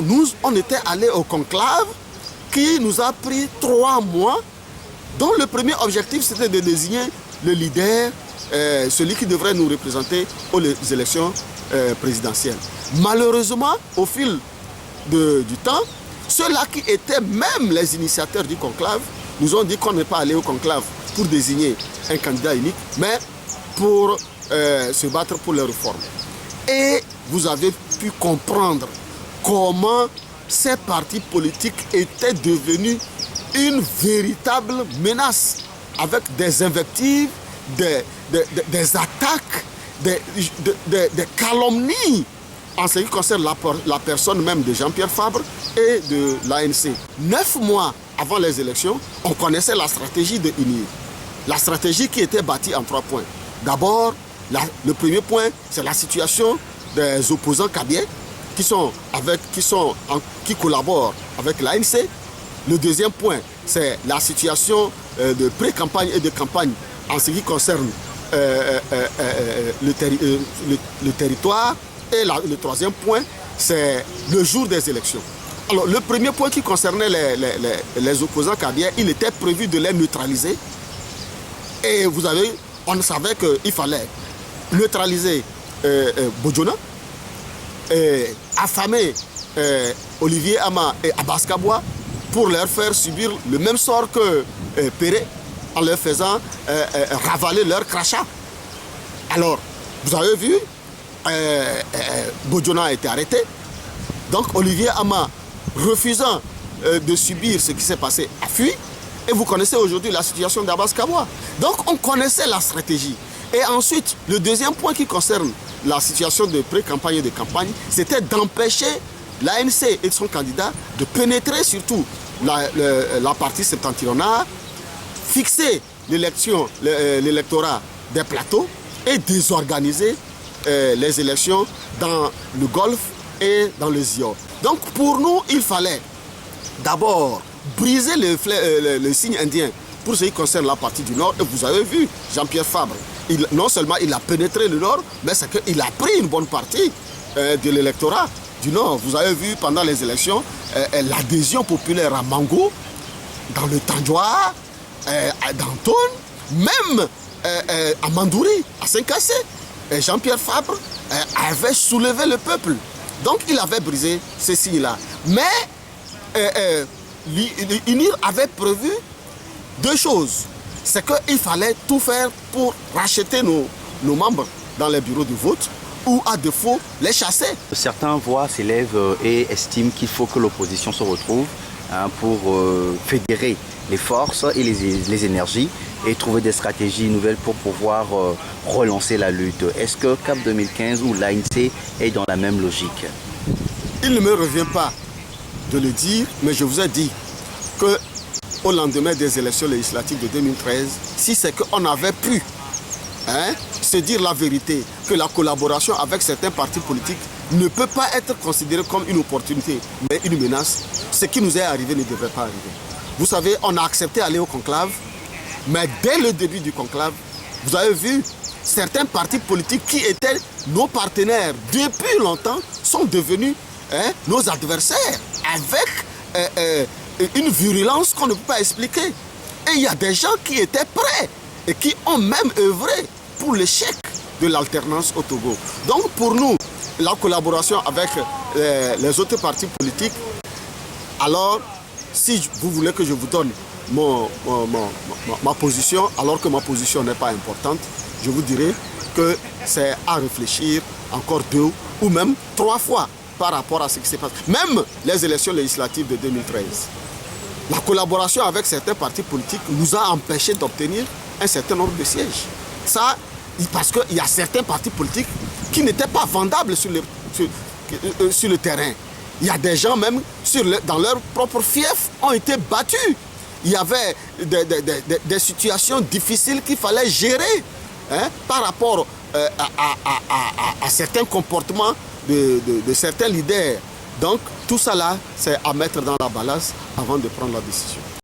Nous, on était allés au conclave qui nous a pris 3 mois, dont le premier objectif c'était de désigner le leader, celui qui devrait nous représenter aux élections présidentielles. Malheureusement, au fil du temps, ceux-là qui étaient même les initiateurs du conclave nous ont dit qu'on n'est pas allé au conclave pour désigner un candidat unique, mais pour se battre pour les réformes. Et vous avez pu comprendre comment ces partis politiques étaient devenus une véritable menace, avec des invectives, des attaques, des calomnies en ce qui concerne la personne même de Jean-Pierre Fabre et de l'ANC. 9 mois avant les élections, on connaissait la stratégie de UNIR. La stratégie qui était bâtie en 3 points. D'abord, le premier point, c'est la situation des opposants cabiais qui collaborent avec l'ANC. Le deuxième point, c'est la situation de pré-campagne et de campagne en ce qui concerne le territoire. Et le troisième point, c'est le jour des élections. Alors, le premier point qui concernait les opposants cabiais, il était prévu de les neutraliser. Et on savait qu'il fallait neutraliser Bodjona, affamer Olivier Ama et Abbas Kabwa pour leur faire subir le même sort que Péré, en leur faisant ravaler leur crachat. Alors, vous avez vu, Bodjona a été arrêté. Donc Olivier Ama, refusant de subir ce qui s'est passé, a fui. Et vous connaissez aujourd'hui la situation d'Abbas Kabwa. Donc on connaissait la stratégie. Et ensuite, le deuxième point qui concerne la situation de pré-campagne et de campagne, c'était d'empêcher l'ANC et son candidat de pénétrer surtout la partie septentrionale, fixer l'électorat des plateaux et désorganiser les élections dans le Golfe et dans le Zion. Donc pour nous, il fallait d'abord briser le signe indien pour ce qui concerne la partie du Nord. Et vous avez vu Jean-Pierre Fabre, non seulement il a pénétré le Nord, mais c'est qu'il a pris une bonne partie de l'électorat du Nord. Vous avez vu pendant les élections l'adhésion populaire à Mango, dans le Tandjoa, dans Tone, même à Mandouri, à Saint-Cassé. Jean-Pierre Fabre avait soulevé le peuple. Donc il avait brisé ces signes-là. Mais l'UNIR avait prévu 2 choses. C'est qu'il fallait tout faire pour racheter nos membres dans les bureaux de vote ou à défaut les chasser. Certaines voix s'élèvent et estiment qu'il faut que l'opposition se retrouve pour fédérer les forces et les énergies et trouver des stratégies nouvelles pour pouvoir relancer la lutte. Est-ce que CAP 2015 ou l'ANC est dans la même logique? Il ne me revient pas de le dire, mais je vous ai dit qu'au lendemain des élections législatives de 2013, si c'est qu'on avait pu se dire la vérité, que la collaboration avec certains partis politiques ne peut pas être considérée comme une opportunité, mais une menace, ce qui nous est arrivé ne devrait pas arriver. Vous savez, on a accepté d'aller au conclave, mais dès le début du conclave, vous avez vu, certains partis politiques qui étaient nos partenaires depuis longtemps sont devenus nos adversaires avec une virulence qu'on ne peut pas expliquer. Et il y a des gens qui étaient prêts et qui ont même œuvré pour l'échec de l'alternance au Togo. Donc pour nous, la collaboration avec les autres partis politiques, alors si vous voulez que je vous donne ma position, alors que ma position n'est pas importante, je vous dirai que c'est à réfléchir encore 2 ou même 3 fois par rapport à ce qui s'est passé. Même les élections législatives de 2013. La collaboration avec certains partis politiques nous a empêchés d'obtenir un certain nombre de sièges. Ça, parce qu'il y a certains partis politiques qui n'étaient pas vendables sur le terrain. Il y a des gens même dans leur propre fief ont été battus. Il y avait des situations difficiles qu'il fallait gérer par rapport à certains comportements de certains leaders. Donc tout ça là, c'est à mettre dans la balance avant de prendre la décision.